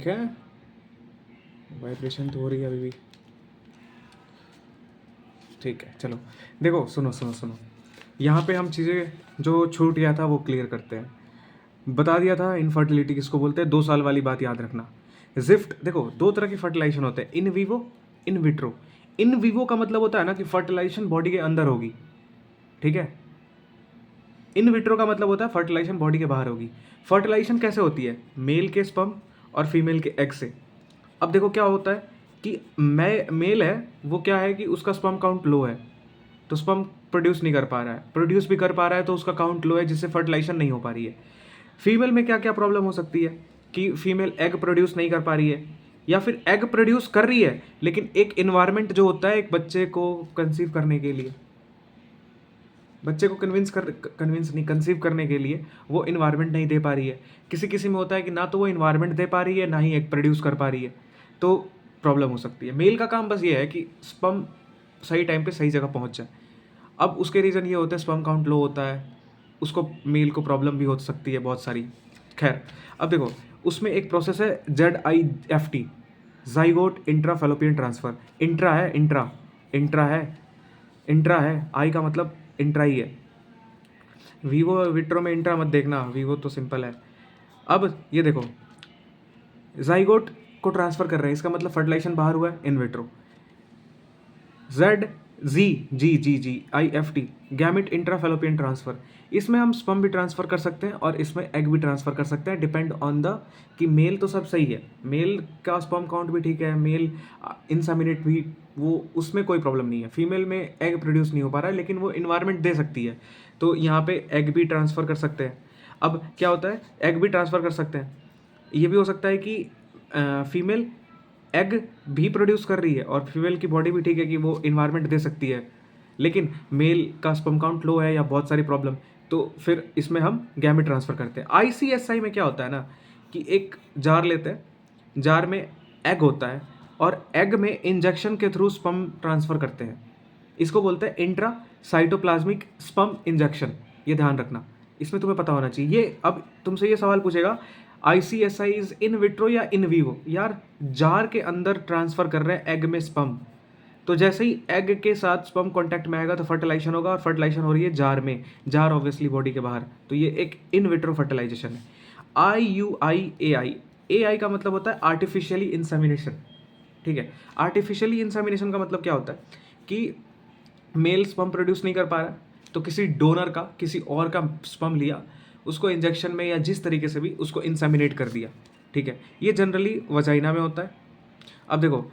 ठीक है, वाइब्रेशन तो हो रही है अभी भी। ठीक है चलो, देखो सुनो सुनो सुनो, यहाँ पे हम चीज़ें जो छूट गया था वो क्लियर करते हैं। बता दिया था इनफर्टिलिटी किसको बोलते हैं, 2 साल वाली बात याद रखना। जिफ्ट, देखो 2 तरह की फर्टिलाइजेशन होते हैं, in vivo, in vitro. In vivo का मतलब होता है ना कि फर्टिलाइजेशन बॉडी के अंदर होगी, ठीक है। इन विट्रो का मतलब होता है फर्टिलाइजेशन बॉडी के बाहर होगी। फर्टिलाइजेशन कैसे होती है, मेल के स्पर्म और फीमेल के एग से। अब देखो क्या होता है कि मेल है वो क्या है कि उसका स्पर्म काउंट लो है, तो स्पर्म प्रोड्यूस नहीं कर पा रहा है, प्रोड्यूस भी कर पा रहा है तो उसका काउंट लो है, जिससे फर्टिलाइजेशन नहीं हो पा रही है। फीमेल में क्या क्या प्रॉब्लम हो सकती है कि फीमेल एग प्रोड्यूस नहीं कर पा रही है, या फिर एग प्रोड्यूस कर रही है लेकिन एक इन्वायरमेंट जो होता है एक बच्चे को कंसीव करने के लिए, बच्चे को कन्विंस नहीं, कंसीव करने के लिए वो इन्वायरमेंट नहीं दे पा रही है। किसी किसी में होता है कि ना तो वो इन्वायरमेंट दे पा रही है ना ही एग प्रोड्यूस कर पा रही है, तो प्रॉब्लम हो सकती है। मेल का काम बस ये है कि स्पर्म सही टाइम पे सही जगह पहुंच जाए। अब उसके रीज़न ये होते हैं, स्पर्म काउंट लो होता है, उसको मेल को प्रॉब्लम भी हो सकती है बहुत सारी। खैर, अब देखो उसमें एक प्रोसेस है ZIFT, zygote intra fallopian transfer. Intra है, इंट्रा इंट्रा है, इंट्रा है, आई का मतलब इंट्रा ही है। वीवो विट्रो में इंट्रा मत देखना, वीवो तो सिंपल है। अब ये देखो, जाइगोट को ट्रांसफ़र कर रहे हैं, इसका मतलब फर्टिलाइजेशन बाहर हुआ है, in vitro. ZIFT, gamete intrafallopian transfer, इसमें हम स्पर्म भी ट्रांसफ़र कर सकते हैं और इसमें एग भी ट्रांसफ़र कर सकते हैं, डिपेंड ऑन द कि मेल तो सब सही है, मेल का स्पर्म काउंट भी ठीक है, मेल इंसेमिनेट भी, वो उसमें कोई प्रॉब्लम नहीं है। फीमेल में एग प्रोड्यूस नहीं हो पा रहा है लेकिन वो इन्वायरमेंट दे सकती है, तो यहाँ पे एग भी ट्रांसफ़र कर सकते हैं। अब क्या होता है, एग भी ट्रांसफ़र कर सकते हैं। ये भी हो सकता है कि फीमेल एग भी प्रोड्यूस कर रही है और फीमेल की बॉडी भी ठीक है कि वो इन्वायरमेंट दे सकती है, लेकिन मेल का स्पर्म काउंट लो है या बहुत सारी प्रॉब्लम, तो फिर इसमें हम गैमेट ट्रांसफ़र करते हैं। ICSI में क्या होता है ना कि एक जार लेते हैं, जार में एग होता है और एग में इंजेक्शन के थ्रू स्पर्म ट्रांसफ़र करते हैं, इसको बोलते हैं इंट्रा साइटोप्लाज्मिक स्पर्म इंजेक्शन। ये ध्यान रखना, इसमें तुम्हें पता होना चाहिए। ये अब तुमसे ये सवाल पूछेगा, ICSI इज इन विट्रो या इन वीवो? यार जार के अंदर ट्रांसफर कर रहे हैं एग में स्पर्म, तो जैसे ही एग के साथ स्पर्म कांटेक्ट में आएगा तो फर्टिलाइजेशन होगा, और फर्टिलाइजेशन हो रही है जार में, जार ऑब्वियसली बॉडी के बाहर, तो ये एक इन विट्रो फर्टिलाइजेशन है। IUI AI का मतलब होता है आर्टिफिशियली इंसेमिनेशन, ठीक है। आर्टिफिशियली इंसेमिनेशन का मतलब क्या होता है कि मेल स्पर्म प्रोड्यूस नहीं कर पा रहा है, तो किसी डोनर का, किसी और का स्पर्म लिया, उसको इंजेक्शन में या जिस तरीके से भी उसको इंसेमिनेट कर दिया, ठीक है। ये जनरली वजाइना में होता है। अब देखो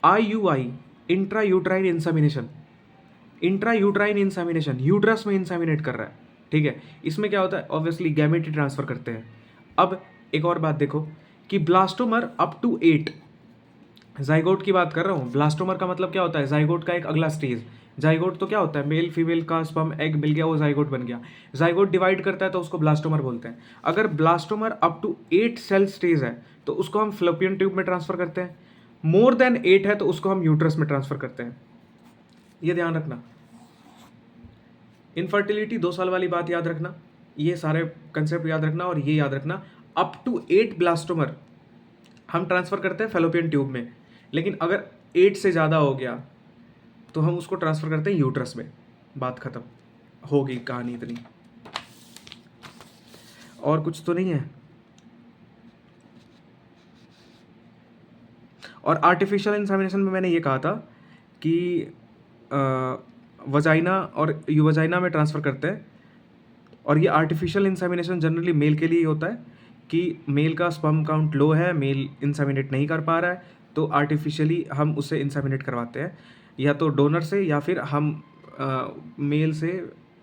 IUI, intra uterine insemination, intra uterine insemination, uterus में इंसेमिनेट कर रहा है, ठीक है। इसमें क्या होता है, ऑब्वियसली गैमेट ट्रांसफ़र करते हैं। अब एक और बात देखो कि ब्लास्टोमर अप टू 8, जाइगोट की बात कर रहा हूँ, ब्लास्टोमर का मतलब क्या होता है, जाइगोट का एक अगला स्टेज। जाइगोट तो क्या होता है, मेल फीमेल का स्पर्म एग मिल गया, वो जाइगोट बन गया। जाइगोट डिवाइड करता है तो उसको ब्लास्टोमर बोलते हैं। अगर blastomere up to 8 cell stage है तो उसको हम फ्लोपियन ट्यूब में ट्रांसफर करते हैं। मोर देन 8 है तो उसको हम यूट्रस में ट्रांसफर करते हैं। ये ध्यान रखना। इनफर्टिलिटी 2 साल वाली बात याद रखना, ये सारे कंसेप्ट याद रखना, और ये याद रखना अप टू 8 ब्लास्टोमर हम ट्रांसफ़र करते हैं फेलोपियन ट्यूब में, लेकिन अगर 8 से ज़्यादा हो गया तो हम उसको ट्रांसफ़र करते हैं यूट्रस में। बात ख़त्म होगी, कहानी इतनी, और कुछ तो नहीं है। और आर्टिफिशियल इंसेमिनेशन में मैंने ये कहा था कि वजाइना और यूवजाइना में ट्रांसफ़र करते हैं, और ये आर्टिफिशियल इंसेमिनेशन जनरली मेल के लिए ही होता है कि मेल का स्पर्म काउंट लो है, मेल इंसेमिनेट नहीं कर पा रहा है, तो आर्टिफिशियली हम उससे इंसेमिनेट करवाते हैं, या तो डोनर से या फिर हम मेल से,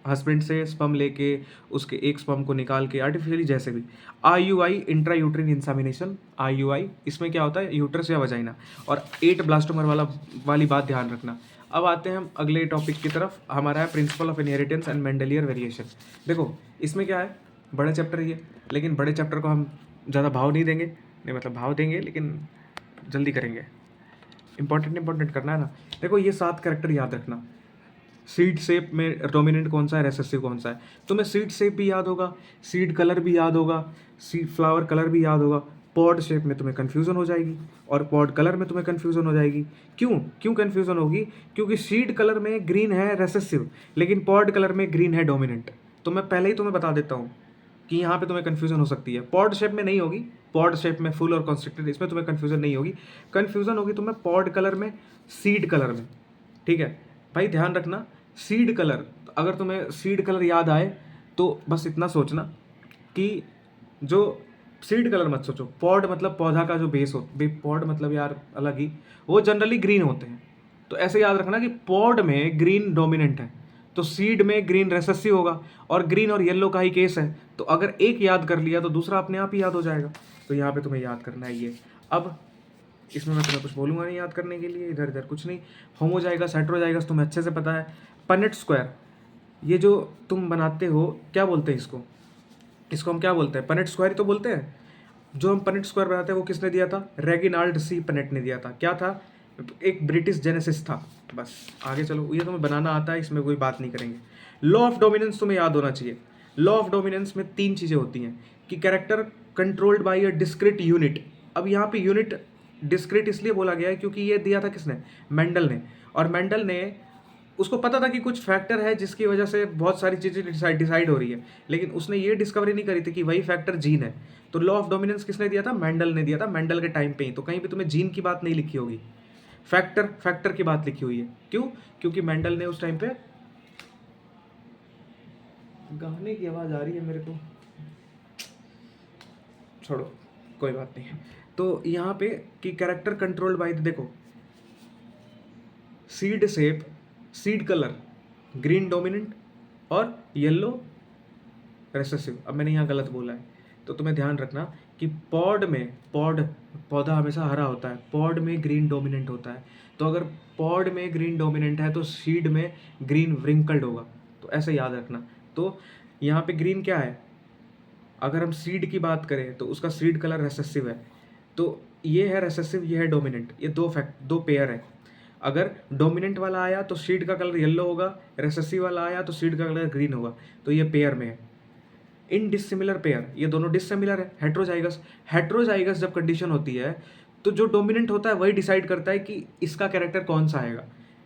हस्बैंड से स्पर्म लेके उसके एक स्पर्म को निकाल के आर्टिफिशियली, जैसे भी। IUI, intra uterine insemination, IUI, इसमें क्या होता है, यूट्रस या वजाइना, और 8 ब्लास्टोमर वाली बात ध्यान रखना। अब आते हैं हम अगले टॉपिक की तरफ, हमारा है principle of inheritance and Mendelian variation. देखो इसमें क्या है, बड़ा चैप्टर ही है, लेकिन बड़े चैप्टर को हम ज़्यादा भाव नहीं देंगे, नहीं मतलब भाव देंगे लेकिन जल्दी करेंगे, इंपॉर्टेंट करना है ना। देखो ये 7 कैरेक्टर याद रखना। सीड शेप में डोमिनेंट कौन सा है, रेसेसिव कौन सा है, तुम्हें सीड शेप भी याद होगा, सीड कलर भी याद होगा, सीड फ्लावर कलर भी याद होगा, पॉड शेप में तुम्हें कन्फ्यूज़न हो जाएगी और पॉड कलर में तुम्हें कन्फ्यूज़न हो जाएगी। क्यों क्यों कन्फ्यूज़न होगी? क्योंकि सीड कलर में ग्रीन है रेसेसिव, लेकिन पॉड कलर में ग्रीन है डोमिनेंट। तो मैं पहले ही तुम्हें बता देता हूँ कि यहाँ पे तुम्हें कन्फ्यूज़न हो सकती है। पॉड शेप में नहीं होगी, पॉड शेप में फुल और कॉन्स्ट्रिक्टेड इसमें तुम्हें कन्फ्यूज़न नहीं होगी। कन्फ्यूज़न होगी तुम्हें पॉड कलर में, सीड कलर में। ठीक है भाई, ध्यान रखना सीड कलर, अगर तुम्हें सीड कलर याद आए तो बस इतना सोचना कि जो सीड कलर मत सोचो, पॉड मतलब पौधा का जो बेस हो, पॉड मतलब यार अलग ही, वो जनरली ग्रीन होते हैं। तो ऐसे याद रखना कि पॉड में ग्रीन डोमिनेंट है, तो सीड में ग्रीन रेसेसिव होगा, और ग्रीन और येलो का ही केस है। तो अगर एक याद कर लिया तो दूसरा अपने आप ही याद हो जाएगा। तो यहाँ पे तुम्हें याद करना है ये। अब इसमें मैं तुम्हें कुछ बोलूँगा नहीं याद करने के लिए, इधर इधर कुछ नहीं। होमोजाइगस हेटेरोजाइगस तुम्हें अच्छे से पता है। पनेट स्क्वायर, ये जो तुम बनाते हो क्या बोलते हैं इसको? इसको हम क्या बोलते हैं? पनेट स्क्वायर ही तो बोलते हैं। जो हम पनेट स्क्वायर बनाते हैं वो किसने दिया था? रेगिनाल्ड सी पनेट ने दिया था। क्या था? एक ब्रिटिश जेनेसिस था। बस आगे चलो, ये तुम्हें बनाना आता है, इसमें कोई बात नहीं करेंगे। लॉ ऑफ डोमिनेंस तुम्हें याद होना चाहिए। लॉ ऑफ डोमिनेंस में 3 चीज़ें होती हैं कि character controlled by a discrete unit. अब यहाँ पे यूनिट डिस्क्रीट इसलिए बोला गया है क्योंकि ये दिया था किसने? मेंडल ने। और मेंडल ने, उसको पता था कि कुछ फैक्टर है जिसकी वजह से बहुत सारी चीज़ें डिसाइड हो रही है, लेकिन उसने ये डिस्कवरी नहीं करी थी कि वही फैक्टर जीन है। तो लॉ ऑफ डोमिनेंस किसने दिया था? मेंडल ने दिया था, मेंडल के टाइम पे ही। तो कहीं भी तुम्हें जीन की बात नहीं लिखी होगी, फैक्टर की बात लिखी हुई है। क्यों? क्योंकि मेंडल ने उस टाइम पे, गाने की आवाज़ आ रही है मेरे को, छोड़ो कोई बात नहीं। तो यहाँ पे कि कैरेक्टर कंट्रोल्ड बाय, देखो seed shape, seed colour green dominant और येलो रेसेसिव। अब मैंने यहाँ गलत बोला है, तो तुम्हें ध्यान रखना कि पौधा हमेशा हरा होता है, पॉड में ग्रीन डोमिनेंट होता है। तो अगर पॉड में ग्रीन डोमिनेंट है तो सीड में ग्रीन व्रिंकल्ड होगा। तो ऐसे याद रखना। तो यहाँ पे ग्रीन क्या है? अगर हम सीड की बात करें तो उसका सीड कलर रेसेसिव है। तो ये है रेसेसिव, ये है डोमिनेंट, ये दो पेयर है। अगर डोमिनेंट वाला आया तो सीड का कलर येलो होगा, रेसेसिव वाला आया तो सीड का कलर ग्रीन होगा। तो ये पेयर में है। इन डिसिमिलर पेयर, ये दोनों डिसिमिलर है। हेट्रोजाइगस जब कंडीशन होती है तो जो डोमिनेंट होता है वही डिसाइड करता है कि इसका कैरेक्टर कौन सा आएगा।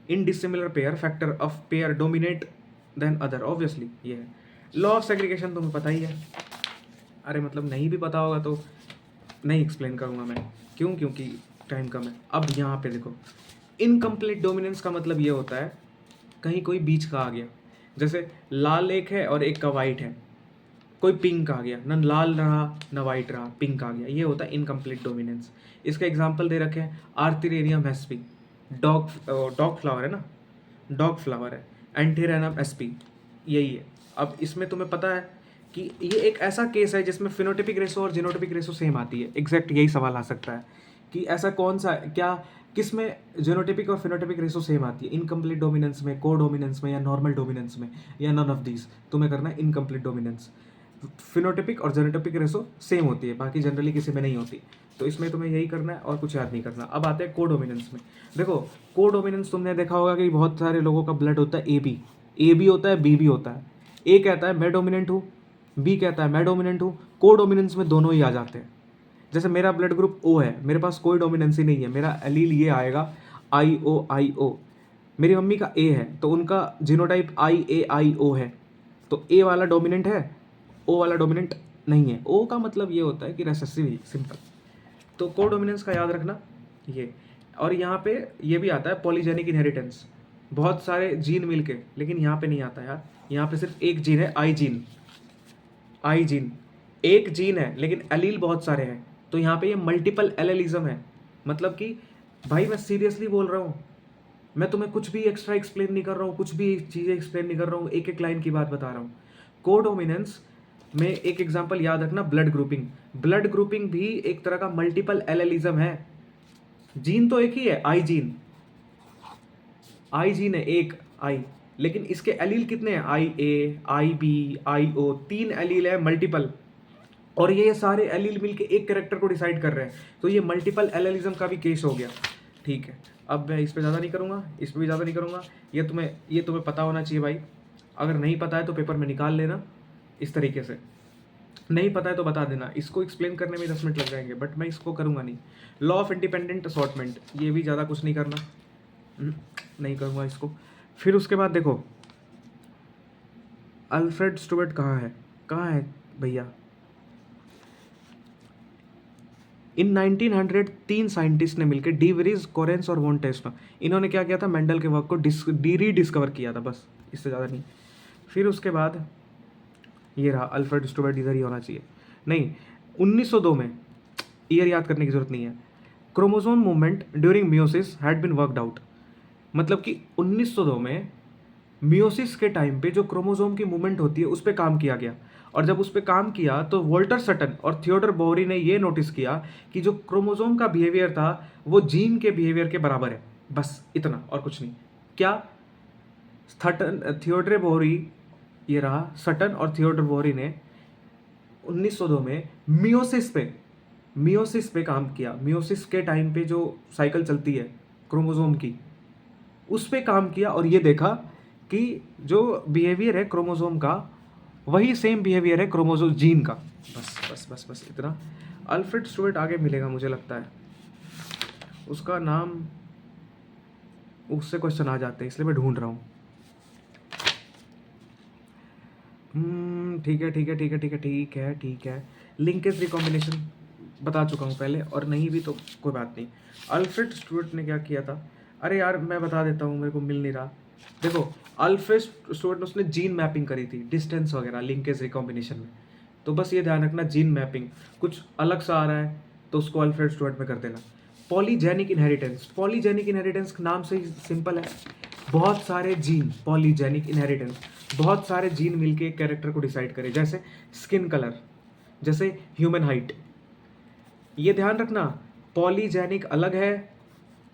In dissimilar pair, factor of pair dominate then other, obviously ये है। लॉ ऑफ सेग्रीगेशन तुम्हें पता ही है। अरे मतलब नहीं भी पता होगा तो नहीं एक्सप्लेन करूँगा मैं, क्यों? क्योंकि टाइम कम है। अब यहाँ पे देखो, इनकम्प्लीट डोमिनेंस का मतलब ये होता है कहीं कोई बीच का आ गया, जैसे लाल एक है और एक का वाइट है, कोई पिंक आ गया, ना लाल रहा ना वाइट रहा, पिंक आ गया, ये होता है इनकम्प्लीट डोमिनेंस। इसका एग्जाम्पल दे रखे हैं आर्थेरियम एसपी, डॉग फ्लावर है ना, डॉग फ्लावर है। एंटीरेनम एसपी, यही है। अब इसमें तुम्हें पता है कि ये एक ऐसा केस है जिसमें फिनोटिपिक रेशो और जीनोटिपिक रेशो सेम आती है। एग्जैक्ट यही सवाल आ सकता है कि ऐसा कौन सा, क्या किस में जीनोटिपिक और फिनोटिपिक रेशो सेम आती है? इनकम्प्लीट डोमिनेंस में, को डोमिनेंस में, या नॉर्मल डोमिनेंस में, या नन ऑफ दीज? तुम्हें करना है इनकम्प्लीट डोमिनेंस। फिनोटिपिक और जेनोटिपिक रेशो सेम होती है, बाकी जनरली किसी में नहीं होती। तो इसमें तुम्हें यही करना है और कुछ याद नहीं करना। अब आते हैं कोडोमिनेंस में। देखो कोडोमिनेंस तुमने देखा होगा कि बहुत सारे लोगों का ब्लड होता है ए बी होता है, बी भी होता है। ए कहता है मैं डोमिनेंट हूँ, बी कहता है मैं डोमिनेंट हूँ। कोडोमिनेंस में दोनों ही आ जाते हैं। जैसे मेरा ब्लड ग्रुप ओ है, मेरे पास कोई डोमिनेंस ही नहीं है, मेरा एलील ये आएगा I O। मेरी मम्मी का ए है तो उनका जीनोटाइप IA है। तो ए वाला डोमिनेंट है, ओ वाला डोमिनेंट नहीं है। ओ का मतलब ये होता है कि रेसेसिव ही, सिंपल। तो कोडोमिनेंस का याद रखना ये। और यहाँ पे ये भी आता है पॉलीजेनिक इनहेरिटेंस, बहुत सारे जीन मिलके, लेकिन यहाँ पे नहीं आता यार। यहाँ पे सिर्फ एक जीन है, आई जीन एक जीन है, लेकिन एलील बहुत सारे हैं। तो यहाँ पे ये मल्टीपल एलेलिज्म है। मतलब कि भाई मैं सीरियसली बोल रहा हूँ, मैं तुम्हें कुछ भी एक्स्ट्रा एक्सप्लेन नहीं कर रहा हूँ, कुछ भी चीज़ें एक्सप्लेन नहीं कर रहा हूँ, एक एक लाइन की बात बता रहा हूँ। कोडोमिनेंस में एक एग्जांपल याद रखना, ब्लड ग्रुपिंग। ब्लड ग्रुपिंग भी एक तरह का मल्टीपल एलेलिज्म है। जीन तो एक ही है, आई जीन है एक, आई, लेकिन इसके एलील कितने हैं? IA, IB, IO, 3 एलील है, मल्टीपल। और ये सारे एलील मिलके एक कैरेक्टर को डिसाइड कर रहे हैं। तो ये मल्टीपल एलेलिज्म का भी केस हो गया। ठीक है, अब मैं इस पर ज़्यादा नहीं करूँगा, इस पर भी ज़्यादा नहीं करूँगा। ये तुम्हें पता होना चाहिए भाई। अगर नहीं पता है तो पेपर में निकाल लेना इस तरीके से। नहीं पता है तो बता देना, इसको एक्सप्लेन करने में 10 मिनट लग जाएंगे, बट मैं इसको करूँगा नहीं। लॉ ऑफ इंडिपेंडेंट असॉर्टमेंट, ये भी ज़्यादा कुछ नहीं करना, नहीं करूँगा इसको। फिर उसके बाद देखो अल्फ्रेड स्टुअर्ट कहाँ है भैया। इन 1900 तीन साइंटिस्ट ने मिलकर डीवरीज, कोरेंस और वॉन टेस्ला, इन्होंने क्या किया था, मेंडल के वर्क को रीडिस्कवर किया था, बस इससे ज़्यादा नहीं। फिर उसके बाद ये रहा अल्फ्रेड स्टुअर्ट, इधर ही होना चाहिए, नहीं 1902 में, ईयर याद करने की जरूरत नहीं है। Chromosome movement during meiosis had been worked out, मतलब कि 1902 में मियोसिस के टाइम पे जो क्रोमोसोम की मूवमेंट होती है उस पर काम किया गया। और जब उस पर काम किया तो वोल्टर सटन और थियोडर बोहरी ने ये नोटिस किया कि जो क्रोमोसोम का बिहेवियर था वो जीन के बिहेवियर के बराबर है, बस इतना और कुछ नहीं। क्या सटन, थियोडर बोहरी, ये रहा सटन और थियोडर बोहरी ने 1902 में मियोसिस पे काम किया। मियोसिस के टाइम पे जो साइकिल चलती है क्रोमोसोम की, उस पे काम किया और ये देखा कि जो बिहेवियर है क्रोमोसोम का वही सेम बिहेवियर है क्रोमोसोम जीन का। बस बस बस बस इतना। अल्फ्रेड स्टुअर्ट आगे मिलेगा मुझे लगता है, उसका नाम, उससे क्वेश्चन आ जाते हैं इसलिए मैं ढूंढ रहा हूँ। ठीक है ठीक है ठीक है ठीक है ठीक है ठीक है। लिंकेज रिकॉम्बिनेशन बता चुका हूँ पहले, और नहीं भी तो कोई बात नहीं। अल्फ्रेड स्टुअर्ट ने क्या किया था, अरे यार मैं बता देता हूँ, मेरे को मिल नहीं रहा। देखो अल्फ्रेड स्टुअर्ट ने उसने जीन मैपिंग करी थी, डिस्टेंस वगैरह लिंकेज रिकॉम्बिनेशन में। तो बस ये ध्यान रखना, जीन मैपिंग कुछ अलग सा आ रहा है तो उसको अल्फ्रेड स्टुअर्ट में कर देना। पॉलीजेनिक इनहेरिटेंस, पॉलीजेनिक इनहेरिटेंस नाम से ही सिंपल है, बहुत सारे जीन, पॉलीजेनिक इनहेरिटेंस, बहुत सारे जीन मिलके एक कैरेक्टर को डिसाइड करे, जैसे स्किन कलर, जैसे ह्यूमन हाइट। ये ध्यान रखना, पॉलीजेनिक अलग है,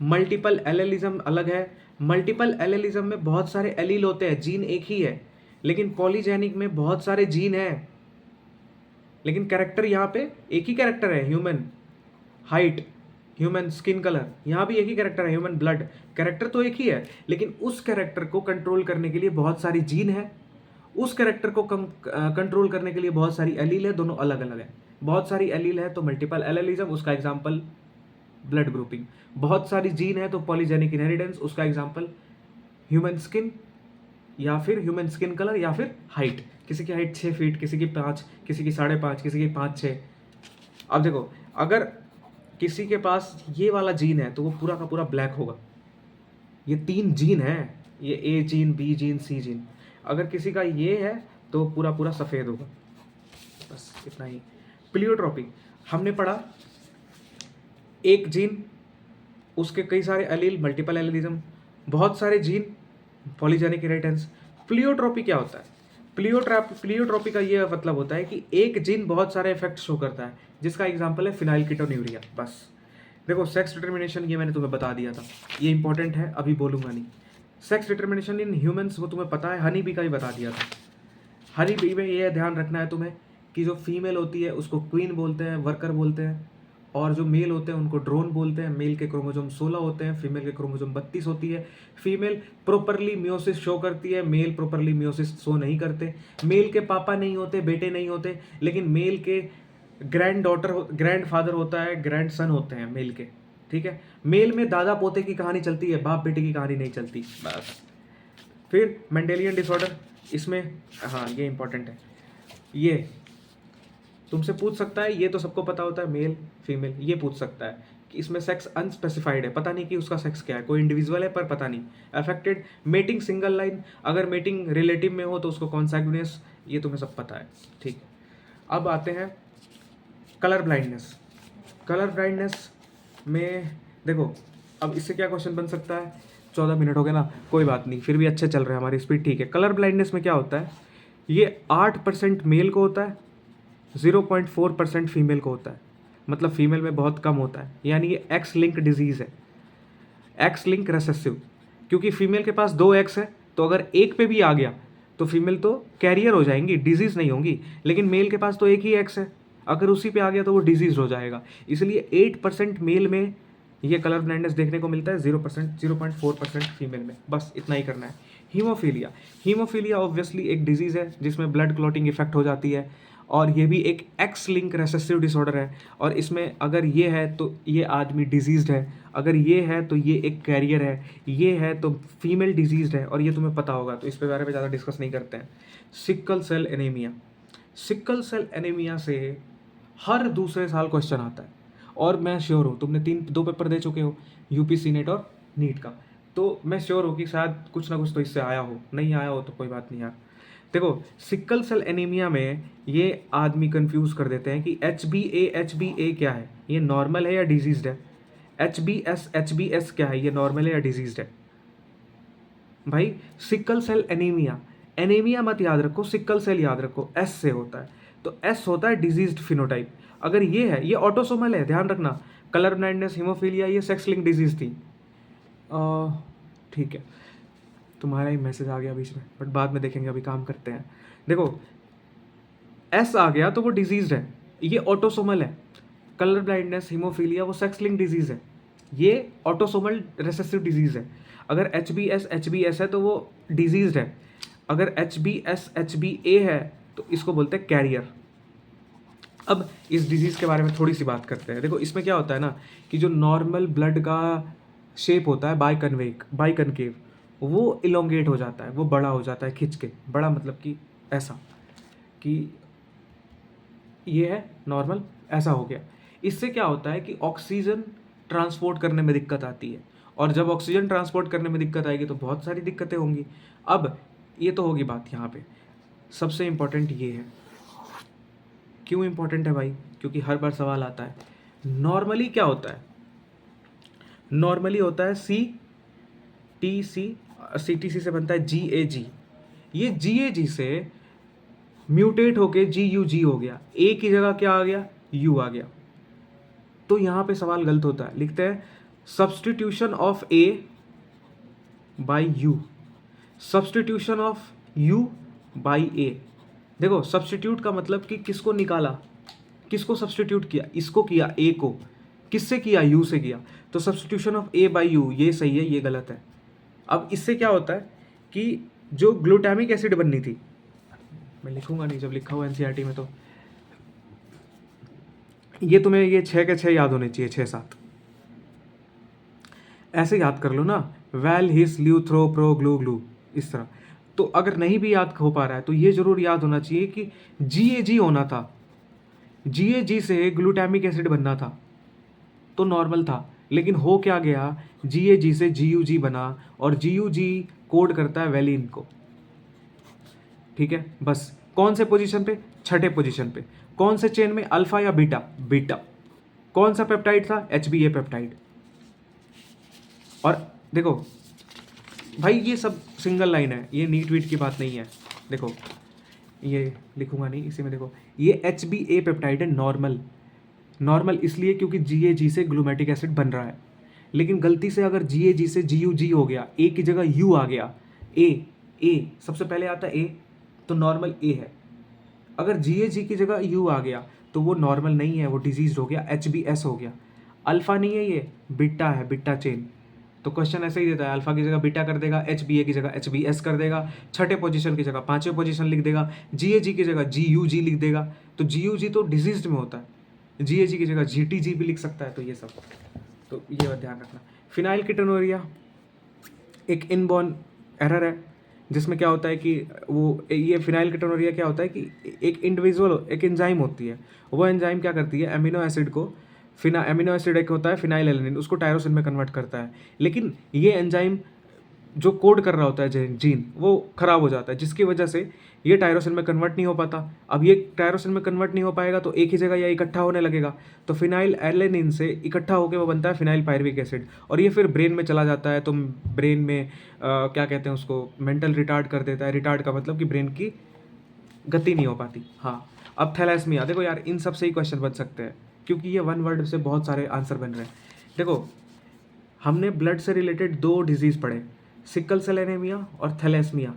मल्टीपल एलेलिज्म अलग है। मल्टीपल एलेलिज्म में बहुत सारे एलील होते हैं, जीन एक ही है, लेकिन पॉलीजेनिक में बहुत सारे जीन हैं, लेकिन कैरेक्टर यहाँ पे एक ही कैरेक्टर है, human height, human skin colour, यहाँ भी एक ही कैरेक्टर है, ह्यूमन ब्लड, कैरेक्टर तो एक ही है, लेकिन उस कैरेक्टर को कंट्रोल करने के लिए बहुत सारी जीन है, उस कैरेक्टर को कंट्रोल करने के लिए बहुत सारी एलील है, दोनों अलग अलग है। बहुत सारी एलील है तो मल्टीपल एलेलिज्म, उसका एग्जाम्पल ब्लड ग्रुपिंग। बहुत सारी जीन है तो पॉलीजेनिक इनहेरिटेंस, उसका एग्जाम्पल ह्यूमन स्किन, या फिर ह्यूमन स्किन कलर, या फिर हाइट, किसी की हाइट 6 फीट, किसी की 5, किसी की 5.5, किसी की 5-6। अब देखो अगर किसी के पास ये वाला जीन है तो वो पूरा का पूरा ब्लैक होगा। ये 3 जीन है, ये ए जीन, बी जीन, सी जीन। अगर किसी का ये है तो पूरा पूरा सफ़ेद होगा। बस इतना ही। प्लियोट्रॉपी हमने पढ़ा, एक जीन उसके कई सारे एलील, मल्टीपल एलिलिज्म, बहुत सारे जीन, पॉलीजेनिक इनहेरिटेंस। प्लियोट्रॉपी क्या होता है, प्लियोट्रॉपी का ये मतलब होता है कि एक जीन बहुत सारे इफेक्ट शो करता है, जिसका एग्जांपल है फिनाइलकीटोन्यूरिया। बस देखो सेक्स डिटर्मिनेशन, ये मैंने तुम्हें बता दिया था, ये इंपॉर्टेंट है, अभी बोलूंगा नहीं। सेक्स डिटर्मिनेशन इन ह्यूमंस वो तुम्हें पता है, हनी बी का भी बता दिया था। हनी बी में ये ध्यान रखना है तुम्हें कि जो फीमेल होती है उसको क्वीन बोलते हैं, वर्कर बोलते हैं, और जो मेल होते हैं उनको ड्रोन बोलते हैं। मेल के क्रोमोसोम 16 होते हैं, फीमेल के क्रोमोसोम 32 होती है। फीमेल प्रॉपरली मियोसिस शो करती है, मेल प्रॉपरली मियोसिस शो नहीं करते। मेल के पापा नहीं होते, बेटे नहीं होते, लेकिन मेल के ग्रैंड फादर होता है, ग्रैंड सन होते हैं मेल के, ठीक है। मेल में दादा पोते की कहानी चलती है, बाप बेटे की कहानी नहीं चलती। बस फिर मेंडेलियन डिसऑर्डर, इसमें हाँ ये इंपॉर्टेंट है, ये तुमसे पूछ सकता है, ये तो सबको पता होता है मेल फीमेल, ये पूछ सकता है कि इसमें सेक्स अनस्पेसिफाइड है, पता नहीं कि उसका सेक्स क्या है, कोई इंडिविजुअल है पर पता नहीं। अफेक्टेड मेटिंग सिंगल लाइन, अगर मेटिंग रिलेटिव में हो तो उसको कॉन्सैग्यूनियस, ये तुम्हें सब पता है, ठीक है। अब आते हैं कलर ब्लाइंडनेस। कलर ब्लाइंडनेस में देखो, अब इससे क्या क्वेश्चन बन सकता है, 14 मिनट हो गए ना, कोई बात नहीं, फिर भी अच्छे चल रहे हैं हमारी स्पीड, ठीक है। कलर ब्लाइंडनेस में क्या होता है, ये 8% मेल को होता है, 0.4% फीमेल को होता है, मतलब फीमेल में बहुत कम होता है, यानी ये एक्स लिंक डिजीज़ है, एक्स लिंक रेसेसिव। क्योंकि फीमेल के पास 2 एक्स है, तो अगर एक पे भी आ गया तो फीमेल तो कैरियर हो जाएंगी, डिजीज़ नहीं होंगी, लेकिन मेल के पास तो एक ही एक्स है, अगर उसी पे आ गया तो वो डिजीज़ हो जाएगा। इसलिए 8% मेल में ये कलर ब्लाइंडनेस देखने को मिलता है, 0.4% फीमेल में, बस इतना ही करना है। हीमोफीलिया, हीमोफीलिया ऑब्वियसली एक डिजीज़ है जिसमें ब्लड क्लॉटिंग इफेक्ट हो जाती है, और ये भी एक एक्स लिंक रेसेसिव डिसऑर्डर है। और इसमें अगर ये है तो ये आदमी डिजीज्ड है, अगर ये है तो ये एक कैरियर है, ये है तो फीमेल डिजीज्ड है, और ये तुम्हें पता होगा, तो इस पे बारे में ज़्यादा डिस्कस नहीं करते हैं। Sickle cell anaemia, sickle cell anaemia से हर दूसरे साल क्वेश्चन आता है, और मैं श्योर हूँ तुमने 2 पेपर दे चुके हो, यूपीसी नेट और नीट का, तो मैं श्योर हूँ कि शायद कुछ ना कुछ तो इससे आया हो, नहीं आया हो तो कोई बात नहीं यार। देखो सिकल सेल एनीमिया में ये आदमी कंफ्यूज कर देते हैं कि एच बी ए क्या है, ये नॉर्मल है या डिजीज्ड है। एच बी एस क्या है, ये नॉर्मल है या डिजीज्ड है। भाई सिकल सेल एनीमिया, एनीमिया मत याद रखो, सिकल सेल याद रखो, एस से होता है, तो एस होता है डिजीज्ड फिनोटाइप। अगर ये है, ये ऑटोसोमल है, ध्यान रखना, कलर ब्लाइंडनेस, हीमोफीलिया, ये सेक्स लिंक डिजीज थी। ठीक है, तुम्हारा ही मैसेज आ गया बीच में, बट बाद में देखेंगे, अभी काम करते हैं। देखो एस आ गया तो वो डिजीज है, ये ऑटोसोमल है। कलर ब्लाइंडनेस, हीमोफीलिया, वो सेक्स लिंक डिजीज है, ये ऑटोसोमल रेसेसिव डिजीज है। अगर एच बी एस है तो वो डिजीज है। अगर एच बी ए है तो इसको बोलते हैं कैरियर। अब इस डिजीज़ के बारे में थोड़ी सी बात करते हैं। देखो इसमें क्या होता है ना कि जो नॉर्मल ब्लड का शेप होता है बाई कनकेव, वो इलोंगेट हो जाता है, वो बड़ा हो जाता है खिंच के, बड़ा मतलब कि ऐसा, कि ये है नॉर्मल, ऐसा हो गया। इससे क्या होता है कि ऑक्सीजन ट्रांसपोर्ट करने में दिक्कत आती है, और जब ऑक्सीजन ट्रांसपोर्ट करने में दिक्कत आएगी तो बहुत सारी दिक्कतें होंगी। अब ये तो होगी बात, यहाँ पे सबसे इम्पोर्टेंट ये है। क्यों इम्पोर्टेंट है भाई? क्योंकि हर बार सवाल आता है। नॉर्मली क्या होता है? नॉर्मली होता है CTC से बनता है GAG। ये GAG से म्यूटेट होके GUG हो गया, A की जगह क्या आ गया? U आ गया। तो यहाँ पे सवाल गलत होता है, लिखते हैं substitution of A by U, substitution of U by A। देखो सब्सटीट्यूट का मतलब कि किसको निकाला, किसको सब्सटीट्यूट किया, इसको किया, A को, किससे किया? U से किया। तो substitution of A by U, ये सही है, ये गलत है। अब इससे क्या होता है कि जो ग्लूटामिक एसिड बननी थी, मैं लिखूंगा नहीं, जब लिखा हुआ NCERT में, तो ये तुम्हें ये 6 के 6 याद होने चाहिए, 6-7 ऐसे याद कर लो ना, वैल हिस ल्यू थ्रो प्रो ग्लू ग्लू, इस तरह। तो अगर नहीं भी याद हो पा रहा है तो ये जरूर याद होना चाहिए कि GAG होना था, GAG से ग्लूटामिक एसिड बनना था, तो नॉर्मल था। लेकिन हो क्या गया, GAG से GUG बना, और GUG कोड करता है वैलिन को। ठीक है, बस कौन से पोजीशन पे? छठे पोजीशन पे। कौन से चेन में? अल्फा या बीटा? बीटा। कौन सा पेप्टाइड था? HBA peptide. और देखो भाई ये सब सिंगल लाइन है, ये नीट वीट की बात नहीं है। देखो ये लिखूंगा नहीं, इसी में देखो, ये HBA पेप्टाइड है नॉर्मल। नॉर्मल इसलिए क्योंकि GAG से ग्लूमेटिक एसिड बन रहा है। लेकिन गलती से अगर GAG से GUG हो गया, A की जगह U आ गया, A सबसे पहले आता है A, तो नॉर्मल A है। अगर GAG की जगह U आ गया तो वो नॉर्मल नहीं है, वो डिजीज हो गया, HBS हो गया। अल्फा नहीं है, ये बीटा है, बीटा चेन। तो क्वेश्चन ऐसे ही देता है, अल्फा की जगह बीटा कर देगा, HBA की जगह HBS कर देगा, छठे पोजीशन की जगह पांचवें पोजीशन लिख देगा, GAG की जगह GUG लिख देगा। तो GUG तो डिजीज में होता है, GAG की जगह GTG भी लिख सकता है। तो ये सब, तो ये बात ध्यान रखना। फिनाइल कीटोनुरिया एक इनबॉर्न एरर है, जिसमें क्या होता है कि वो, ये फिनाइल कीटोनुरिया क्या होता है कि एक इंडिविजुअल, एक एंजाइम होती है, वो एंजाइम क्या करती है, अमीनो एसिड को, अमीनो एसिड एक होता है फिनाइल एलेनिन, उसको टायरोसिन में कन्वर्ट करता है। लेकिन ये एंजाइम जो कोड कर रहा होता है जीन, वो खराब हो जाता है, जिसकी वजह से ये टायरोसिन में कन्वर्ट नहीं हो पाता। अब ये टायरोसिन में कन्वर्ट नहीं हो पाएगा तो एक ही जगह या इकट्ठा होने लगेगा, तो फिनाइल एलेनिन से इकट्ठा होकर वो बनता है फिनाइल पायरुविक एसिड, और ये फिर ब्रेन में चला जाता है। तो ब्रेन में क्या कहते हैं उसको, मेंटल रिटार्ड कर देता है। रिटार्ड का मतलब कि ब्रेन की गति नहीं हो पाती। हाँ, अब थैलेसमिया, देखो यार इन सब से ही क्वेश्चन बन सकते हैं, क्योंकि ये वन वर्ड से बहुत सारे आंसर बन रहे हैं। देखो हमने ब्लड से रिलेटेड 2 डिजीज़ पढ़े, सिकल सेल एनीमिया और थैलेसमिया।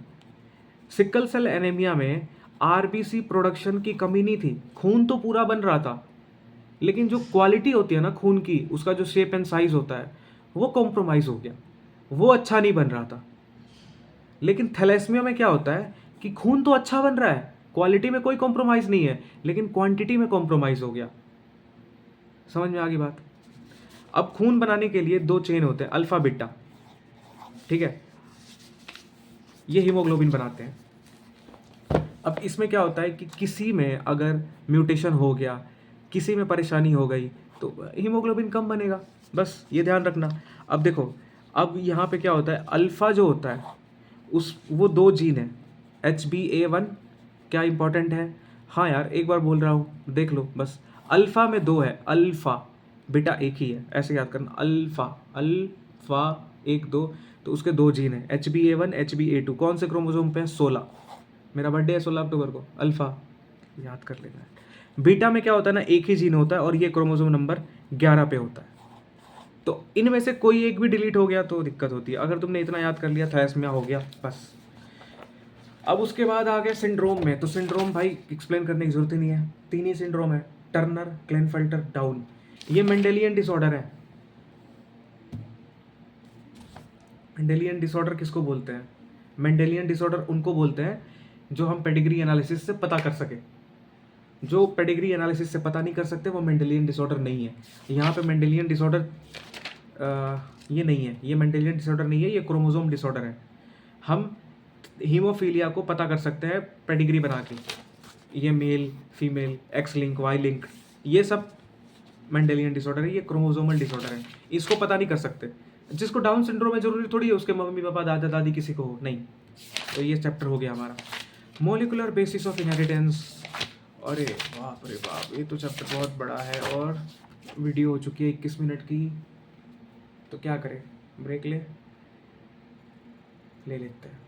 सिकल सेल एनीमिया में RBC प्रोडक्शन की कमी नहीं थी, खून तो पूरा बन रहा था, लेकिन जो क्वालिटी होती है ना खून की, उसका जो शेप एंड साइज होता है, वो कॉम्प्रोमाइज़ हो गया, वो अच्छा नहीं बन रहा था। लेकिन थैलेसमिया में क्या होता है कि खून तो अच्छा बन रहा है, क्वालिटी में कोई कॉम्प्रोमाइज़ नहीं है, लेकिन क्वांटिटी में कॉम्प्रोमाइज़ हो गया। समझ में आ गई बात? अब खून बनाने के लिए 2 चेन होते हैं, अल्फा बीटा, ठीक है, ये हीमोग्लोबिन बनाते हैं। अब इसमें क्या होता है कि किसी में अगर म्यूटेशन हो गया, किसी में परेशानी हो गई, तो हीमोग्लोबिन कम बनेगा, बस ये ध्यान रखना। अब देखो, अब यहाँ पे क्या होता है, अल्फ़ा जो होता है उस वो 2 जीन है, HbA1, क्या इंपॉर्टेंट है? हाँ यार, एक बार बोल रहा हूँ, देख लो बस। अल्फ़ा में 2 है, अल्फ़ा, बीटा एक ही है, ऐसे याद करना, अल्फ़ा अल्फ़ा 1 2, तो उसके 2 जीन है, HbA1 HbA2, कौन से क्रोमोसोम पे है? 16, मेरा बर्थडे है 16 अक्टूबर को, अल्फ़ा याद कर लेना है। बीटा में क्या होता है ना, एक ही जीन होता है और ये क्रोमोसोम नंबर 11 पे होता है। तो इनमें से कोई एक भी डिलीट हो गया तो दिक्कत होती है। अगर तुमने इतना याद कर लिया, थैलेसीमिया हो गया, बस। अब उसके बाद आ गए सिंड्रोम में। तो सिंड्रोम भाई एक्सप्लेन करने की जरूरत ही नहीं है, 3 ही सिंड्रोम है, टर्नर, क्लेनफेल्टर, डाउन। ये मेंडेलियन डिसऑर्डर है। मेंडेलियन डिसऑर्डर किसको बोलते हैं? मेंडेलियन डिसऑर्डर उनको बोलते हैं जो हम पेडिग्री एनालिसिस से पता कर सके। जो पेडिग्री एनालिसिस से पता नहीं कर सकते वो मेंडेलियन डिसऑर्डर नहीं है। यहाँ पे मेंडेलियन डिसऑर्डर ये नहीं है, ये मेंडेलियन डिसऑर्डर नहीं है, ये क्रोमोसोम डिसऑर्डर है। हम हीमोफीलिया को पता कर सकते हैं पेडिग्री बना के, ये male female, X link, Y link, ये सब मेंडेलियन डिसऑर्डर है, ये क्रोमोसोमल डिसऑर्डर है, इसको पता नहीं कर सकते। जिसको डाउन सिंड्रोम है जरूरी थोड़ी है उसके मम्मी पापा दादा दादी किसी को हो, नहीं। तो ये चैप्टर हो गया हमारा मोलिकुलर बेसिस ऑफ इनहेरिटेंस। अरे बाप रे बाप, ये तो चैप्टर बहुत बड़ा है और वीडियो हो चुकी है 21 मिनट की। तो क्या करें, ब्रेक ले लेते हैं।